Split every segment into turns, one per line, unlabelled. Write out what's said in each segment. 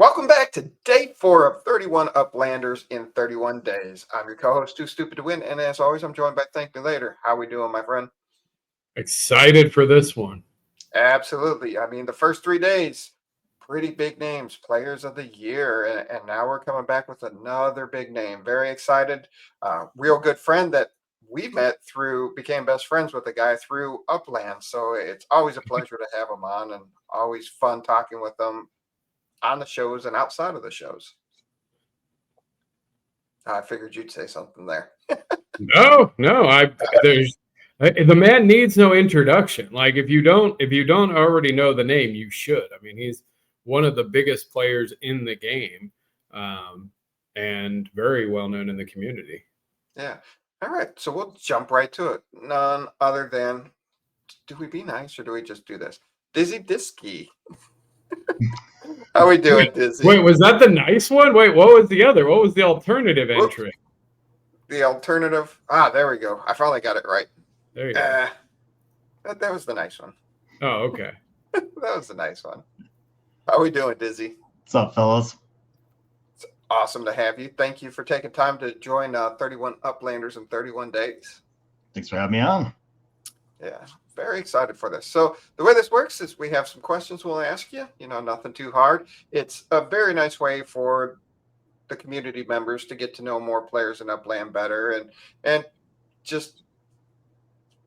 Welcome back to day 4 of 31 Uplanders in 31 days. I'm your co-host, Too Stupid to Win, and as always, I'm joined by ThankMeLater. How we doing, my friend?
Excited for this one.
Absolutely. I mean, the first 3 days, pretty big names, players of the year, and now we're coming back with another big name. Very excited. Real good friend that we became best friends with a guy through Upland, so it's always a pleasure to have him on, and always fun talking with him on the shows and outside of the shows. I figured you'd say something there.
No, the man needs no introduction. Like if you don't already know the name, you should. I mean, he's one of the biggest players in the game, and very well known in the community.
Yeah. All right. So we'll jump right to it. None other than, do we be nice or do we just do this? DizzyDski. How we doing, Dizzy?
Wait, was that the nice one? Wait, what was the other? What was the alternative entry?
The alternative. There we go. I finally got it right.
There you go.
That was the nice one.
Oh, okay.
That was the nice one. How we doing, Dizzy?
What's up, fellas?
It's awesome to have you. Thank you for taking time to join 31 Uplanders in 31 days.
Thanks for having me on.
Yeah, very excited for this. So the way this works is we have some questions we'll ask you. Nothing too hard. It's a very nice way for the community members to get to know more players in Upland better and just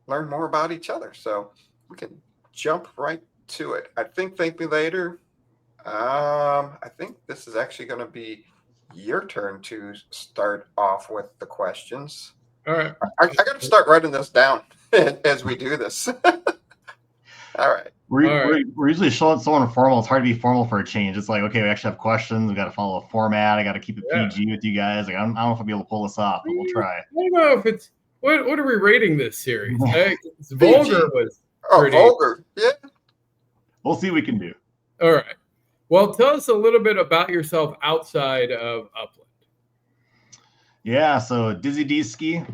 learn more about each other. So we can jump right to it. I think ThankMeLater. I think this is actually going to be your turn to start off with the questions.
All right.
I got to start writing this down as we do this. All right.
We're usually so informal. It's hard to be formal for a change. It's like, okay, we actually have questions. We got to follow a format. I got to keep it PG with you guys. Like, I don't know if I'll be able to pull this off, but we'll try.
I don't know if it's what are we rating this series? It's vulgar was pretty...
vulgar. Yeah.
We'll see what we can do.
All right. Well, tell us a little bit about yourself outside of Upland.
Yeah, so DizzyDski,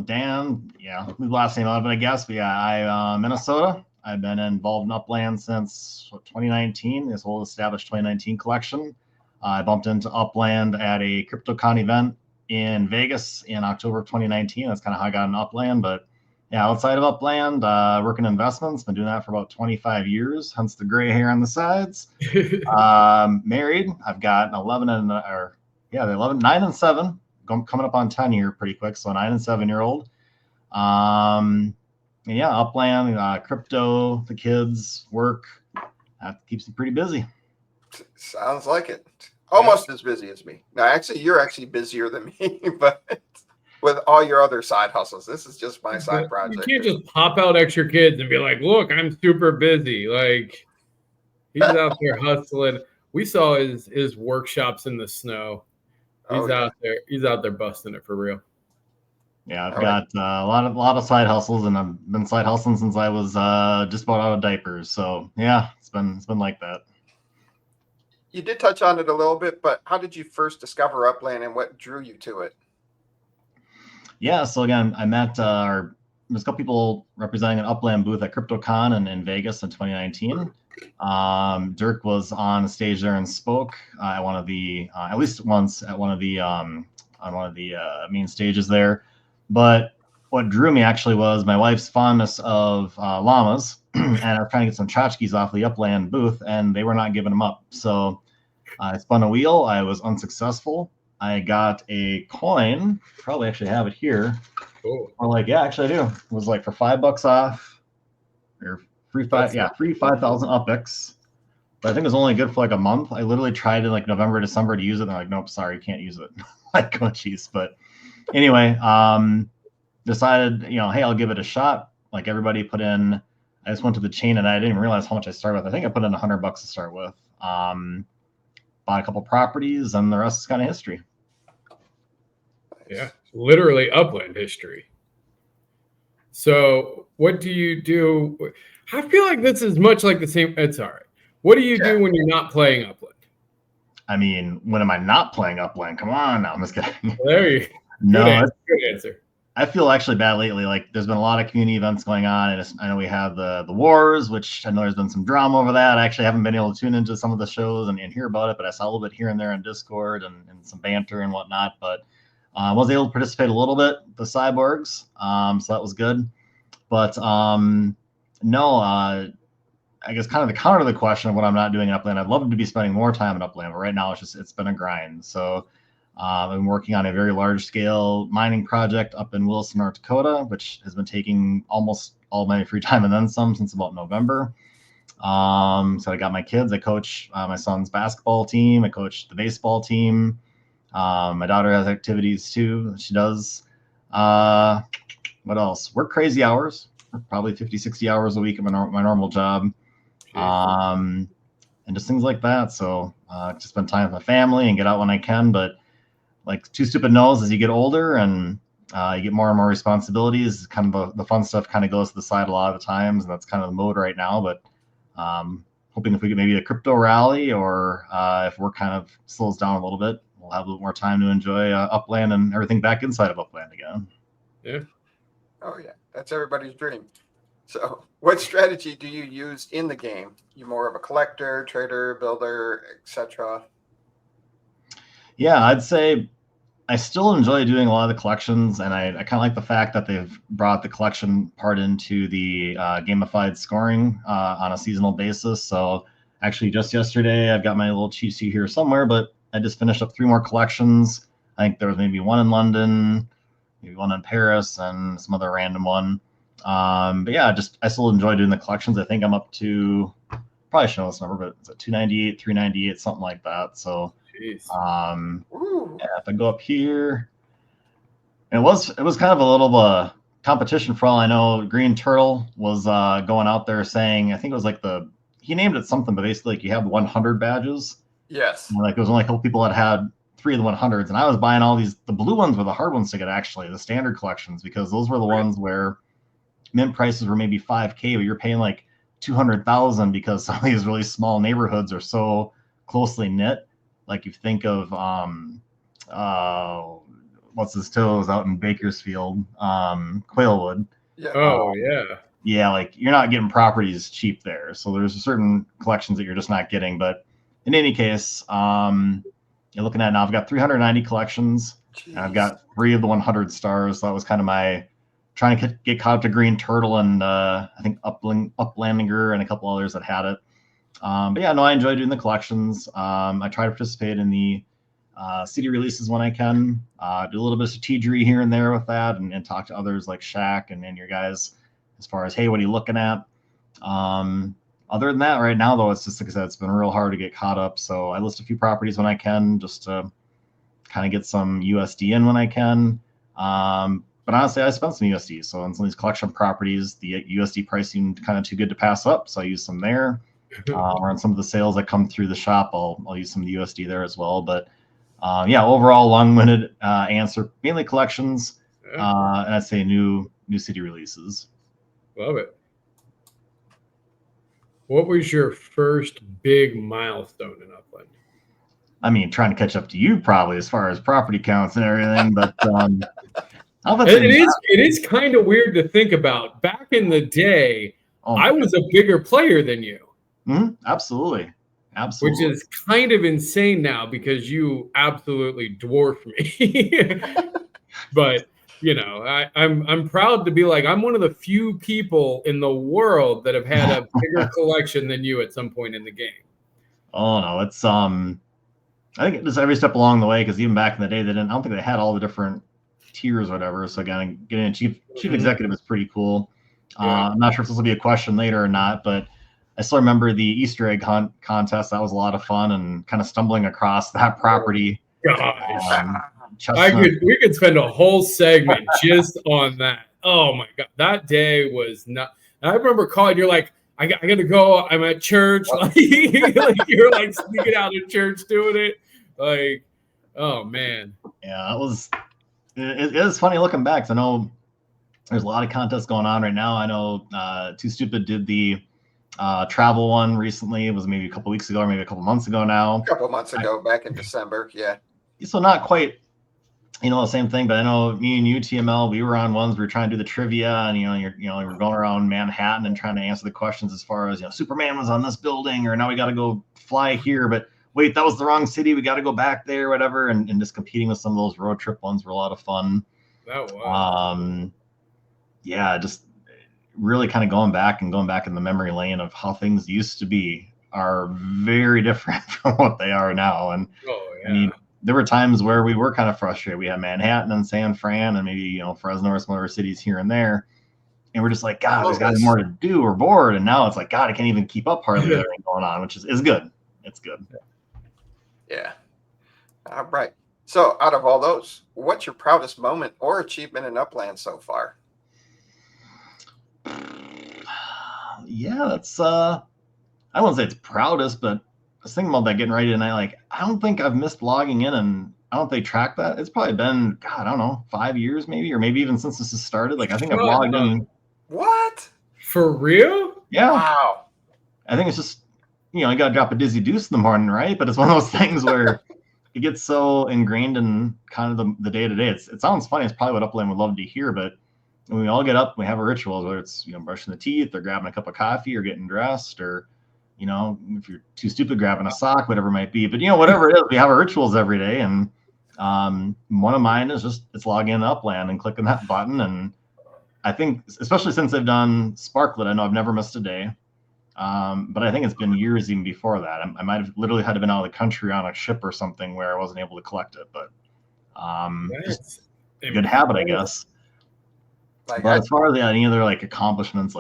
Dan, his last name out, but I guess. But I'm Minnesota. I've been involved in Upland since 2019, this whole established 2019 collection. I bumped into Upland at a CryptoCon event in Vegas in October of 2019. That's kind of how I got in Upland. But yeah, outside of Upland, working investments, been doing that for about 25 years, hence the gray hair on the sides. Married, I've got 9 and 7. Coming up on 10 here pretty quick, so 9 and 7-year-old. Upland, crypto, the kids, work. That keeps me pretty busy.
Sounds like it. Almost as busy as me. No, actually, you're actually busier than me, but with all your other side hustles, this is just my side project.
You can't just pop out extra kids and be like, look, I'm super busy. Like, he's out there hustling. We saw his workshops in the snow. He's out there busting it for real.
Yeah, I've got a lot of side hustles, and I've been side hustling since I was just about out of diapers. So yeah, it's been like that.
You did touch on it a little bit, but how did you first discover Upland and what drew you to it?
Yeah, so again, I met there's a couple people representing an Upland booth at CryptoCon in Vegas in 2019. Dirk was on stage there and spoke at one of the at least once at one of the on one of the main stages there. But what drew me actually was my wife's fondness of llamas, and I was trying to get some tchotchkes off the Upland booth, and they were not giving them up. So I spun a wheel. I was unsuccessful. I got a coin. Probably actually have it here.
Cool.
Or actually I do. It was like for $5 off, or free 5,000 UPIX. But I think it was only good for like a month. I literally tried in like November, December to use it. And they're like, nope, sorry, you can't use it. Like, oh, geez. But anyway, decided, hey, I'll give it a shot. Like everybody put in, I just went to the chain and I didn't even realize how much I started with. I think I put in $100 to start with. Bought a couple properties, and the rest is kind of history.
Yeah, literally Upland history. So what do you do? I feel like this is much like the same. It's all right. What do you do when you're not playing Upland?
I mean, when am I not playing Upland? Come on now. I'm just kidding.
There you go.
No,
Good answer.
I feel actually bad lately. Like there's been a lot of community events going on, and I know we have the wars, which I know there's been some drama over that. I actually haven't been able to tune into some of the shows and hear about it, but I saw a little bit here and there on Discord and some banter and whatnot. But I was able to participate a little bit, the cyborgs, so that was good. But no, I guess kind of the counter to the question of what I'm not doing in Upland. I'd love to be spending more time in Upland, but right now it's been a grind. So I've been working on a very large scale mining project up in Wilson, North Dakota, which has been taking almost all my free time and then some since about November. So I got my kids. I coach my son's basketball team. I coach the baseball team. My daughter has activities too. She does. What else? Work crazy hours, probably 50, 60 hours a week at my normal job. And just things like that. So just spend time with my family and get out when I can. But like Two Stupid knows, as you get older and you get more and more responsibilities, kind of the fun stuff kind of goes to the side a lot of the times. And that's kind of the mode right now. But hoping if we get maybe a crypto rally or if work kind of slows down a little bit, we'll have a little more time to enjoy Upland and everything back inside of Upland again.
Yeah.
Oh, yeah. That's everybody's dream. So what strategy do you use in the game? You more of a collector, trader, builder, etc.?
Yeah, I'd say I still enjoy doing a lot of the collections, and I kind of like the fact that they've brought the collection part into the gamified scoring on a seasonal basis. So actually just yesterday, I've got my little cheat sheet here somewhere, but I just finished up 3 more collections. I think there was maybe one in London, maybe one in Paris, and some other random one. But yeah, I still enjoy doing the collections. I think I'm up to, probably should know this number, but it's at 298, 398, something like that. So yeah, if I go up here, and it was kind of a little competition for all I know. Green Turtle was going out there saying, I think it was like he named it something, but basically like you have 100 badges.
Yes.
And like there was only a couple people that had 3 of the 100s, and I was buying all these. The blue ones were the hard ones to get, actually, the standard collections, because those were the ones where mint prices were maybe 5K, but you're paying like 200,000 because some of these really small neighborhoods are so closely knit. Like you think of what's his toes out in Bakersfield, Quailwood.
Yeah.
Oh yeah.
Yeah, like you're not getting properties cheap there. So there's certain collections that you're just not getting. But in any case, you're looking at now, I've got 390 collections. And I've got 3 of the 100 stars. So that was kind of my trying to get caught up to Green Turtle and I think Uplander and a couple others that had it. But yeah, no, I enjoy doing the collections. I try to participate in the city releases when I can. Do a little bit of strategery here and there with that, and talk to others like Shaq and your guys as far as, hey, what are you looking at? Other than that, right now, though, it's just, like I said, it's been real hard to get caught up. So I list a few properties when I can, just to kind of get some USD in when I can. But honestly, I spent some USD. So on some of these collection properties, the USD price seemed kind of too good to pass up. So I used some there. Or on some of the sales that come through the shop, I'll use some of the USD there as well. But yeah, overall, long-winded answer, mainly collections, and I'd say new city releases.
Love it. What was your first big milestone in Upland?
I mean, trying to catch up to you probably as far as property counts and everything, but
it is kind of weird to think about. Back in the day, I was a bigger player than you.
Mm-hmm. Absolutely.
Which is kind of insane now because you absolutely dwarf me. But you know, I'm proud to be like, I'm one of the few people in the world that have had a bigger collection than you at some point in the game. Oh
no, it's I think just every step along the way, because even back in the day, I don't think they had all the different tiers or whatever. So again, getting a chief executive is pretty cool. Yeah. I'm not sure if this will be a question later or not, but I still remember the Easter egg hunt contest. That was a lot of fun, and kind of stumbling across that property.
Gosh, we could spend a whole segment just on that. Oh my God, that day was not. I remember calling. You're like, I got to go. I'm at church. Like you're like sneaking out of church doing it. Like, oh man.
Yeah, it is funny looking back. 'Cause I know there's a lot of contests going on right now. I know Too Stupid did the travel one recently. It was maybe a couple weeks ago or maybe a couple months ago now.
A couple months ago, back in December. Yeah.
So not quite the same thing. But I know me and you, TML, we were on ones. We were trying to do the trivia, and you're going around Manhattan and trying to answer the questions as far as Superman was on this building, or now we got to go fly here, but wait, that was the wrong city. We got to go back there, whatever. And just competing with some of those road trip ones were a lot of fun.
That was.
Yeah, just really kind of going back in the memory lane of how things used to be are very different from what they are now. And I mean, there were times where we were kind of frustrated. We had Manhattan and San Fran and maybe, Fresno or some other cities here and there. And we're just like, God, there's got to be more to do. We're bored. And now it's like, God, I can't even keep up hardly with everything going on, which is good. It's good.
Yeah. All right. So out of all those, what's your proudest moment or achievement in Upland so far?
Yeah, that's I wouldn't say it's proudest, but I was thinking about that getting ready tonight. I don't think I've missed logging in, and I don't think they track that. It's probably been, God, I don't know, 5 years maybe, or maybe even since this has started. I think I've logged in.
What?
For real?
Yeah.
Wow.
I think it's just, you got to drop a dizzy deuce in the morning, right? But it's one of those things where it gets so ingrained in kind of the day-to-day. It sounds funny. It's probably what Upland would love to hear, but when we all get up, we have our rituals, whether it's, brushing the teeth or grabbing a cup of coffee or getting dressed or, if you're too stupid, grabbing a sock, whatever it might be. But, whatever it is, we have our rituals every day. And one of mine is just, it's logging in Upland and clicking that button. And I think, especially since they've done Sparklet, I know I've never missed a day. But I think it's been years even before that. I might have literally had to been out of the country on a ship or something where I wasn't able to collect it. But just a good habit, I guess. But as far as any other accomplishments,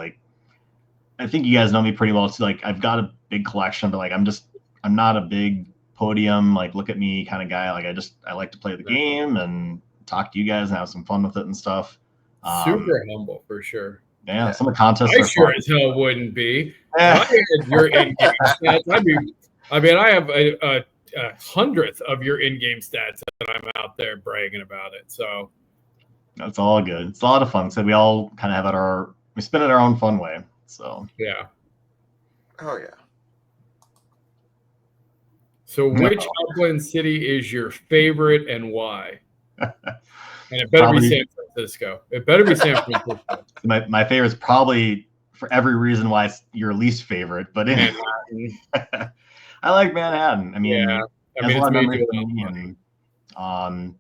I think you guys know me pretty well too. I've got a big collection, but I'm not a big podium, look at me kind of guy. I like to play the game and talk to you guys and have some fun with it and stuff.
Super humble for sure.
Yeah, some of the contests
I
are
sure
fun.
as hell wouldn't be. I had your in-game stats. I have a 100th of your in-game stats, and I'm out there bragging about it. So
that's all good. It's a lot of fun. So we all kind of have we spin it our own fun way. So
yeah.
Oh yeah.
So which Upland city is your favorite and why? And it better be San Francisco. It better be San Francisco.
My favorite is probably for every reason why it's your least favorite, but anyway, I like Manhattan. I mean, it's memory for me. And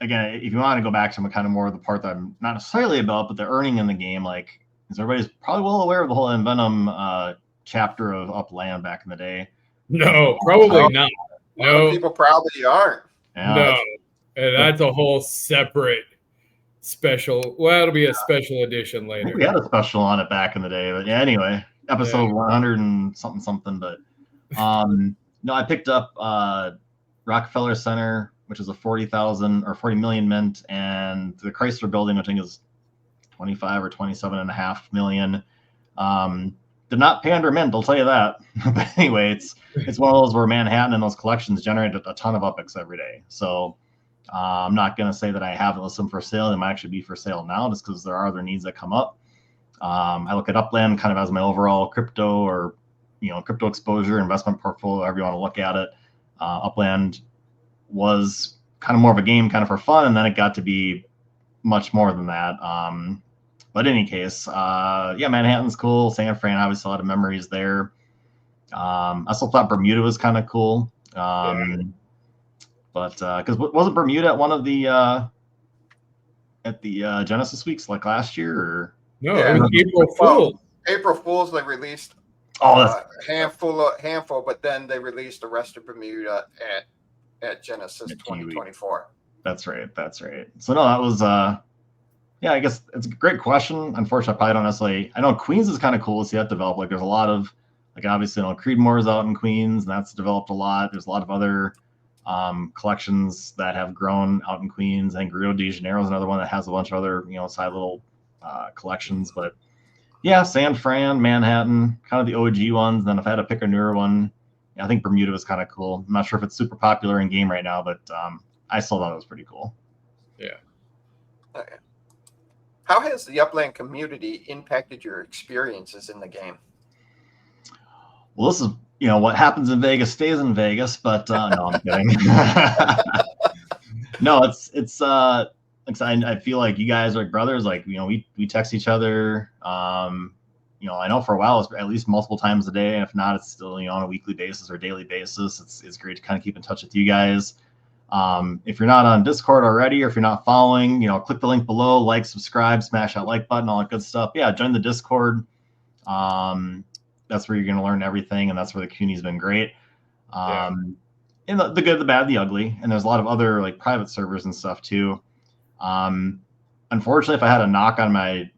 again, if you want to go back to kind of more of the part that I'm not necessarily about, but the earning in the game, because everybody's probably well aware of the whole Envenom chapter of Upland back in the day.
No, probably not. No,
people probably aren't.
Yeah,
no, and that's a whole separate special. Well, it'll be a special edition later.
We had a special on it back in the day, but yeah. Anyway, episode 100 and something. But no, I picked up Rockefeller Center, which is a 40,000 or 40 million mint, and the Chrysler Building, which I think is 25 or 27.5 million. Did not pay under mint, I'll tell you that. But anyway, it's one of those where Manhattan and those collections generate a ton of upics every day. So I'm not going to say that I haven't listed for sale. They might actually be for sale now just because there are other needs that come up. I look at Upland kind of as my overall crypto or, crypto exposure, investment portfolio, however you want to look at it. Upland was kind of more of a game kind of for fun, and then it got to be much more than that. But in any case, Manhattan's cool. San Fran, obviously a lot of memories there. I still thought Bermuda was kind of cool. But because wasn't Bermuda at one of the Genesis weeks last year? Or
no, it was April Fool's.
April Fool's, they released handful, but then they released the rest of Bermuda at Genesis 2024.
That's right. So no, that was I guess it's a great question. Unfortunately, I probably don't necessarily. I know Queens is kind of cool to see that develop. There's a lot of obviously, Creedmoor is out in Queens, and that's developed a lot. There's a lot of other collections that have grown out in Queens. I think Rio de Janeiro is another one that has a bunch of other side little collections. But yeah, San Fran, Manhattan, kind of the OG ones. And then if I had to pick a newer one, I think Bermuda was kind of cool. I'm not sure if it's super popular in game right now, but I still thought it was pretty cool.
Yeah.
Okay. How has the Upland community impacted your experiences in the game?
Well, this is, what happens in Vegas stays in Vegas, but no, I'm kidding. No, it's I feel like you guys are like brothers. Like, we text each other. I know for a while it's at least multiple times a day. If not, it's still, on a weekly basis or daily basis. It's great to kind of keep in touch with you guys. If you're not on Discord already, or if you're not following, click the link below, like, subscribe, smash that like button, all that good stuff. Yeah, join the Discord. That's where you're going to learn everything, and that's where the community's been great. And the good, the bad, the ugly, and there's a lot of other like private servers and stuff too. Unfortunately, if I had a knock on my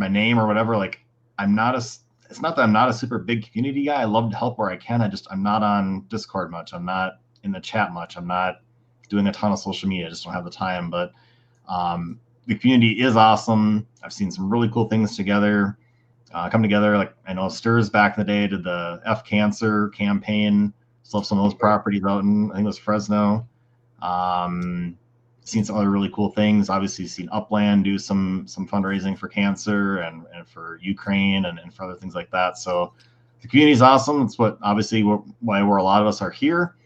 name or whatever, like it's not that I'm not a super big community guy. I love to help where I can. I'm not on Discord much. I'm not in the chat much. I'm not doing a ton of social media. I just don't have the time. But the community is awesome. I've seen some really cool things together, come together. Like I know Stirs back in the day did the F Cancer campaign. Still have some of those properties out in, I think it was Fresno. Seen some other really cool things. Obviously seen Upland do some fundraising for cancer and for Ukraine and for other things like that. So the community is awesome. It's why a lot of us are here.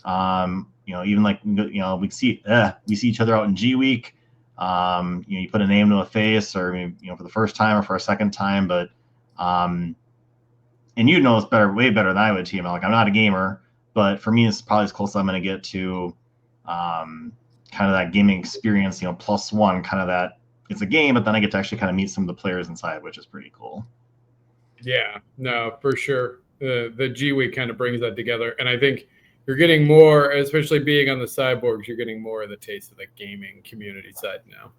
Even like, we see each other out in G Week. You put a name to a face, or for the first time or for a second time, but and it's way better than I would, Team. Like, I'm not a gamer, but for me, it's probably as close as I'm going to get to kind of that gaming experience, plus one, kind of that it's a game, but then I get to actually kind of meet some of the players inside, which is pretty cool.
Yeah, no, for sure. The G Week kind of brings that together. And I think you're getting more, especially being on the cyborgs, you're getting more of the taste of the gaming community side now.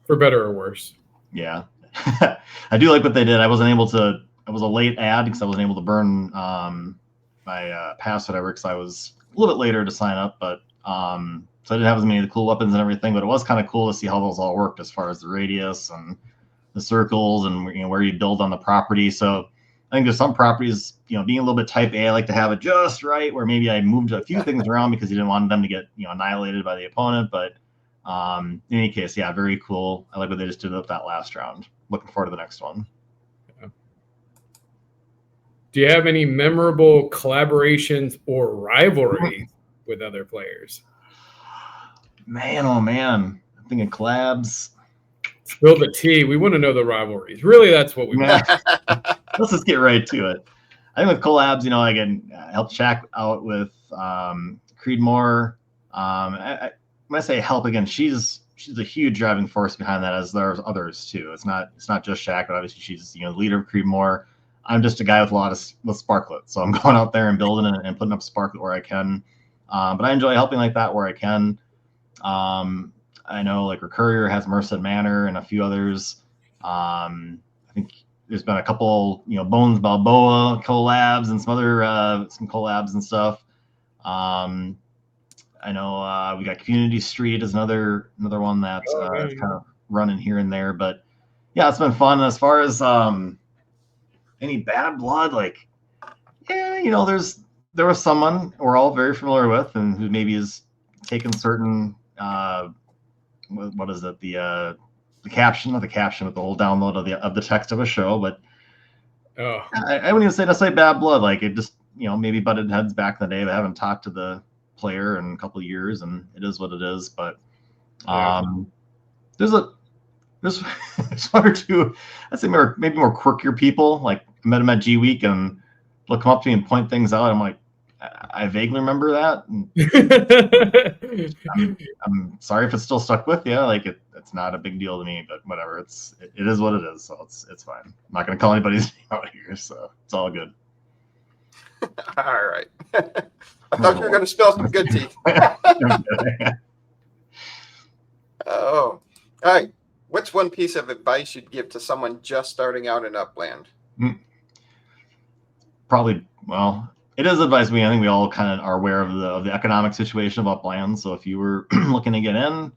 For better or worse.
Yeah. I do like what they did. I was a late ad because I wasn't able to burn my pass, whatever, because I was a little bit later to sign up, but so I didn't have as many of the cool weapons and everything, but it was kind of cool to see how those all worked as far as the radius and the circles and where you build on the property. So I think there's some properties, being a little bit type A, I like to have it just right, where maybe I moved a few things around because you didn't want them to get annihilated by the opponent. But in any case, yeah, very cool. I like what they just did with that last round. Looking forward to the next one.
Yeah. Do you have any memorable collaborations or rivalries with other players?
Man, oh man, I'm thinking collabs.
Spill the tea. We want to know the rivalries. Really, that's what we want.
Let's just get right to it. I think with collabs, I can help Shaq out with Creedmoor. When I say help, again, she's a huge driving force behind that, as there's others too. It's not just Shaq, but obviously she's the leader of Creedmoor. I'm just a guy with with Sparklet, so I'm going out there and building and putting up Sparklet where I can. But I enjoy helping like that where I can. I know like Recurrier has Merced Manor and a few others. I think there's been a couple, Bones Balboa collabs and some other some collabs and stuff. I know we got Community Street is another one that's kind of running here and there. But yeah, it's been fun. As far as any bad blood, like, yeah, there was someone we're all very familiar with and who maybe has taken certain what is it, the caption with the whole download of the text of a show. But I wouldn't even say necessarily bad blood. Like, it just maybe butted heads back in the day. But I haven't talked to the player in a couple of years, and it is what it is. But there's one or two, I'd say maybe more quirkier people. Like, I met him at G Week, and they'll come up to me and point things out. I'm like, I vaguely remember that. I'm sorry if it's still stuck with you. Like, it's not a big deal to me, but whatever. It is what it is. So it's fine. I'm not going to call anybody's name out here, so it's all good.
All right. I thought you were going to spill some good tea. Oh, all right. What's one piece of advice you'd give to someone just starting out in Upland?
Probably, well, it is advice. I think we all kind of are aware of the economic situation of Upland. So if you were looking to get in,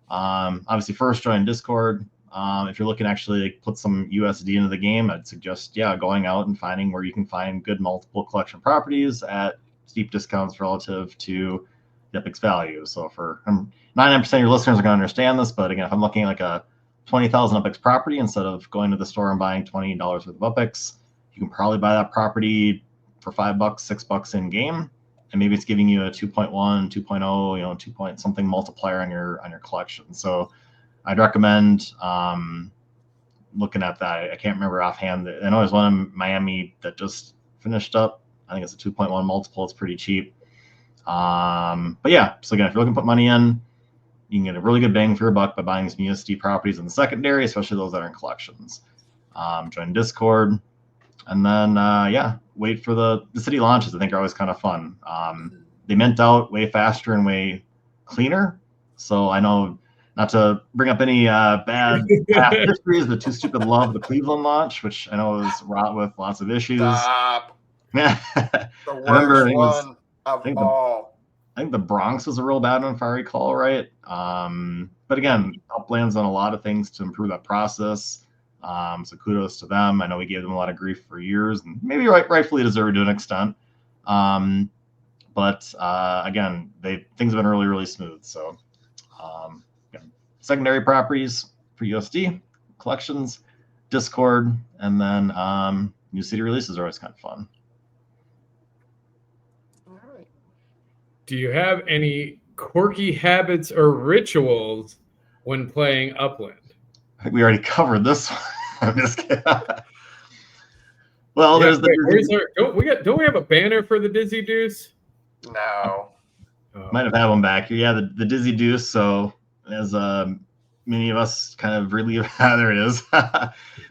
obviously first join Discord. If you're looking to actually put some USD into the game, I'd suggest, going out and finding where you can find good multiple collection properties at steep discounts relative to the Epic's value. So for 99% of your listeners are going to understand this, but again, if I'm looking at like a 20,000 Epics property, instead of going to the store and buying $20 worth of Epics, you can probably buy that property for $5, $6 in game. and maybe it's giving you a 2.1, 2.0, 2 point something multiplier on your collection. So I'd recommend looking at that. I can't remember offhand. I know there's one in Miami that just finished up. I think it's a 2.1 multiple. It's pretty cheap. But yeah, so again, if you're looking to put money in, you can get a really good bang for your buck by buying some USD properties in the secondary, especially those that are in collections. Join Discord, and then wait for the city launches. I think are always kind of fun. They mint out way faster and way cleaner. So I know, not to bring up any bad past histories, but Too Stupid Love the Cleveland launch, which I know is wrought with lots of issues.
Stop.
Yeah,
The worst one of all.
I think the Bronx was a real bad one, if I recall right. But again, Upland's done a lot of things to improve that process. So kudos to them. I know we gave them a lot of grief for years, and maybe rightfully deserved to an extent. But again, things have been really, really smooth. So secondary properties for USD, collections, Discord, and then new city releases are always kind of fun.
All right.
Do you have any quirky habits or rituals when playing Upland?
I think we already covered this one. I'm just kidding. Well, there's
don't we have a banner for the Dizzy Deuce?
No.
Might have had one back here. Yeah, the Dizzy Deuce. So as many of us kind of relieve, there it is.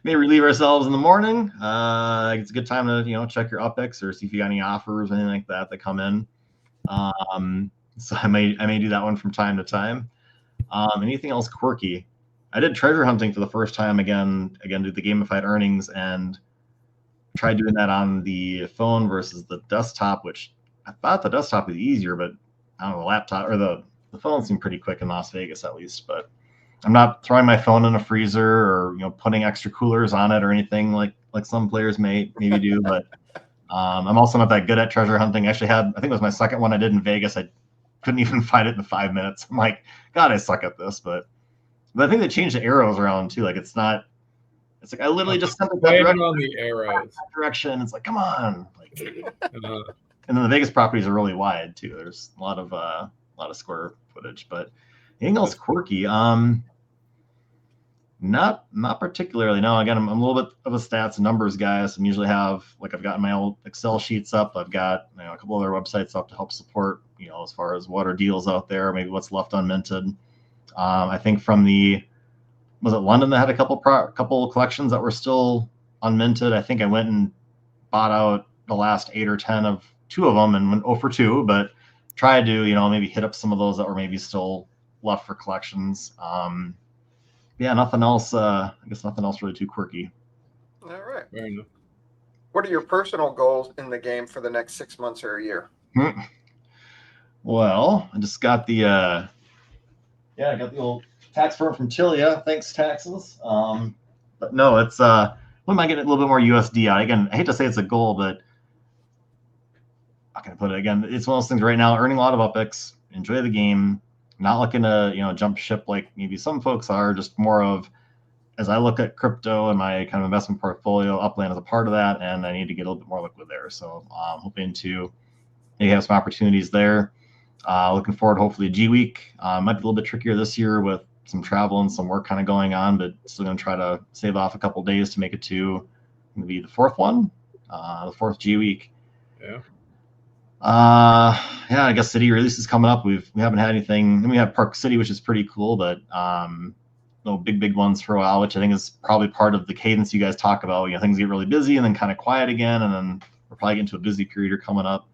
May relieve ourselves in the morning. It's a good time to check your UpX or see if you got any offers or anything like that come in. So I may do that one from time to time. Anything else quirky? I did treasure hunting for the first time again due to the gamified earnings, and tried doing that on the phone versus the desktop, which I thought the desktop was easier, but I don't know, the laptop or the phone seemed pretty quick in Las Vegas at least. But I'm not throwing my phone in a freezer or putting extra coolers on it or anything like some players maybe do. But I'm also not that good at treasure hunting. I actually I think it was my second one I did in Vegas. I couldn't even find it in 5 minutes. I'm like, God, I suck at this. But I think they changed the arrows around too. Like it's like I literally just sent it that direction.
On the arrows.
Direction. It's like, come on. And then the Vegas properties are really wide too. There's a lot of square footage. But anything else quirky? Not particularly. No. Again, I'm a little bit of a stats and numbers guy. So I usually have I've got my old Excel sheets up. I've got a couple other websites up to help support as far as what are deals out there, maybe what's left unminted. I think from was it London that had a couple collections that were still unminted. I think I went and bought out the last 8 or 10 of 2 of them and went 0 for 2, but tried to maybe hit up some of those that were maybe still left for collections. Nothing else. I guess nothing else really too quirky.
All right.
Fair enough.
What are your personal goals in the game for the next 6 months or a year?
Well, I just got I got the old tax firm from Tilia. Thanks, taxes. But no, it's we might get a little bit more USD out. Again, I hate to say it's a goal, but how can I put it? Again, it's one of those things right now, earning a lot of UpX, enjoy the game, not looking to jump ship like maybe some folks are, just more of as I look at crypto and my kind of investment portfolio, Upland is a part of that, and I need to get a little bit more liquid there. So I'm hoping to maybe have some opportunities there. Looking forward, hopefully, G Week. Might be a little bit trickier this year with some travel and some work kind of going on, but still going to try to save off a couple days to make it to maybe the 4th one, the 4th G Week.
Yeah.
I guess city releases coming up. We haven't had anything. Then we have Park City, which is pretty cool, but no big ones for a while, which I think is probably part of the cadence you guys talk about. Things get really busy and then kind of quiet again, and then we're probably getting to a busy period here coming up.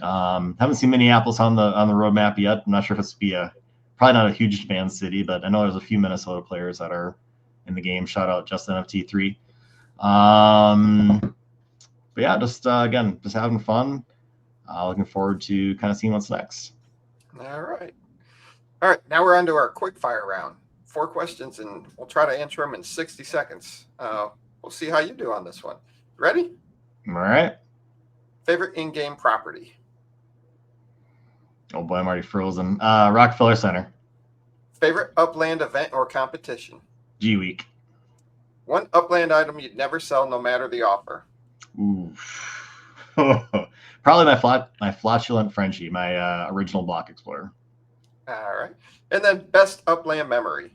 Haven't seen Minneapolis on the roadmap yet. I'm not sure if it's probably not a huge fan city, but I know there's a few Minnesota players that are in the game. Shout out Just NFT3. But yeah, just having fun. Looking forward to kind of seeing what's next.
All right. Now we're on to our quick fire round. 4 questions, and we'll try to answer them in 60 seconds. We'll see how you do on this one. Ready?
All right.
Favorite in-game property?
Oh boy, I'm already frozen. Rockefeller Center.
Favorite Upland event or competition?
G Week.
One Upland item you'd never sell no matter the offer?
Ooh. Probably my flatulent Frenchie, my original block explorer.
All right. And then best Upland memory.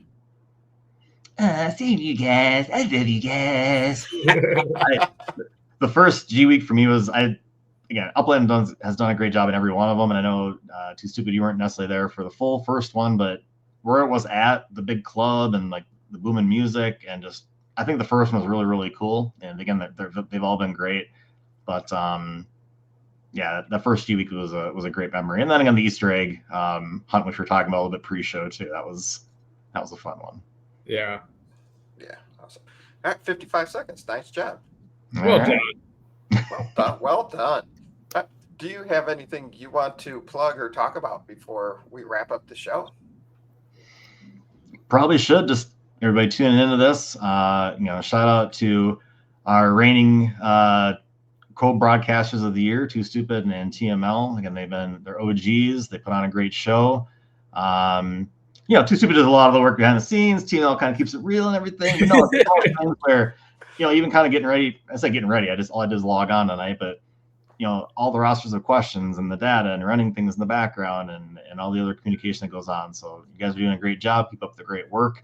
Seeing you guys. I love you guys. The first G Week for me was, Upland has done a great job in every one of them. And I know, Too Stupid, you weren't necessarily there for the full first one, but where it was at, the big club and like the booming music, and just, I think the first one was really, really cool. And again, they've all been great. But that first G Week was a great memory. And then again, the Easter egg hunt, which we're talking about a little bit pre-show too. That was a fun one.
Yeah.
Yeah. Awesome. All right. 55 seconds. Nice job.
Well done.
Well done. Well done. Do you have anything you want to plug or talk about before we wrap up the show?
Probably should. Just everybody tuning into this. Shout out to our reigning co-broadcasters of the year, Too Stupid and TML. Again, they're OGs. They put on a great show. Too Stupid does a lot of the work behind the scenes. TML kind of keeps it real and everything. But no, it's all things where, even kind of getting ready. I say getting ready. All I did is log on tonight, but all the rosters of questions and the data and running things in the background and all the other communication that goes on. So you guys are doing a great job. Keep up the great work.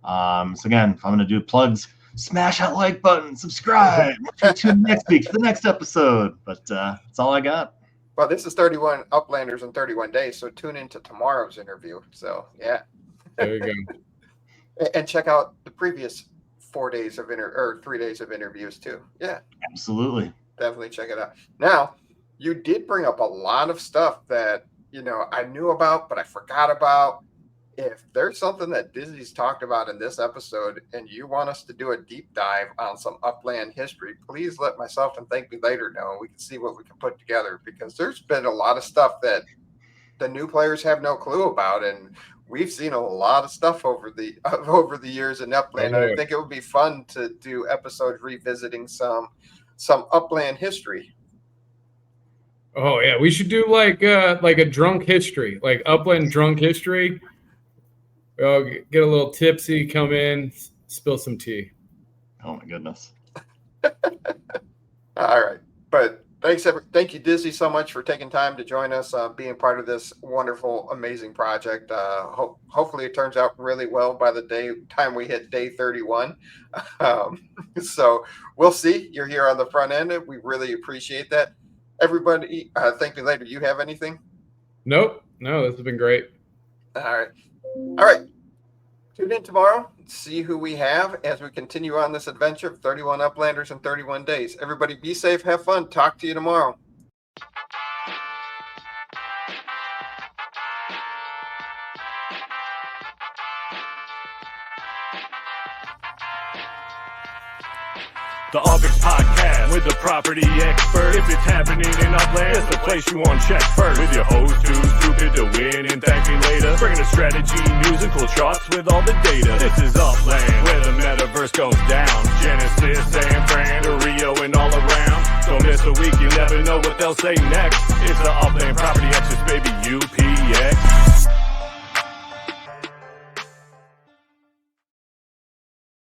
So again, if I'm going to do plugs, smash that like button, subscribe. Tune in next week for the next episode. But that's all I got.
Well, this is 31 Uplanders in 31 days, so tune into tomorrow's interview. So, yeah.
There you go.
And check out the previous 3 days of interviews too. Yeah.
Absolutely.
Definitely check it out. Now, you did bring up a lot of stuff that, I knew about, but I forgot about. If there's something that Dizzy's talked about in this episode and you want us to do a deep dive on some Upland history, please let myself and ThankMeLater know. We can see what we can put together, because there's been a lot of stuff that the new players have no clue about. And we've seen a lot of stuff over the years in Upland. And I think it would be fun to do episodes revisiting some Upland history.
Oh yeah, we should do like a drunk history, like Upland drunk history. We'll get a little tipsy, come in, spill some tea.
Oh my goodness.
All right. But thank you, Dizzy, so much for taking time to join us, being part of this wonderful, amazing project. Hopefully it turns out really well by the time we hit day 31. So we'll see. You're here on the front end. We really appreciate that. Everybody, ThankMeLater, you have anything?
Nope. No, this has been great.
All right. Tune in tomorrow. See who we have as we continue on this adventure of 31 Uplanders in 31 days. Everybody be safe. Have fun. Talk to you tomorrow.
The Upix Podcast with the property expert. If it's happening in Upland, it's the place you want to check first. With your host, Too Stupid to Win and ThankMeLater. Bringing the strategy, news, and cool charts with all the data. This is Upland, where the metaverse goes down. Genesis, San Fran, to Rio, and all around. Don't miss a week, you never know what they'll say next. It's the Upland Property Experts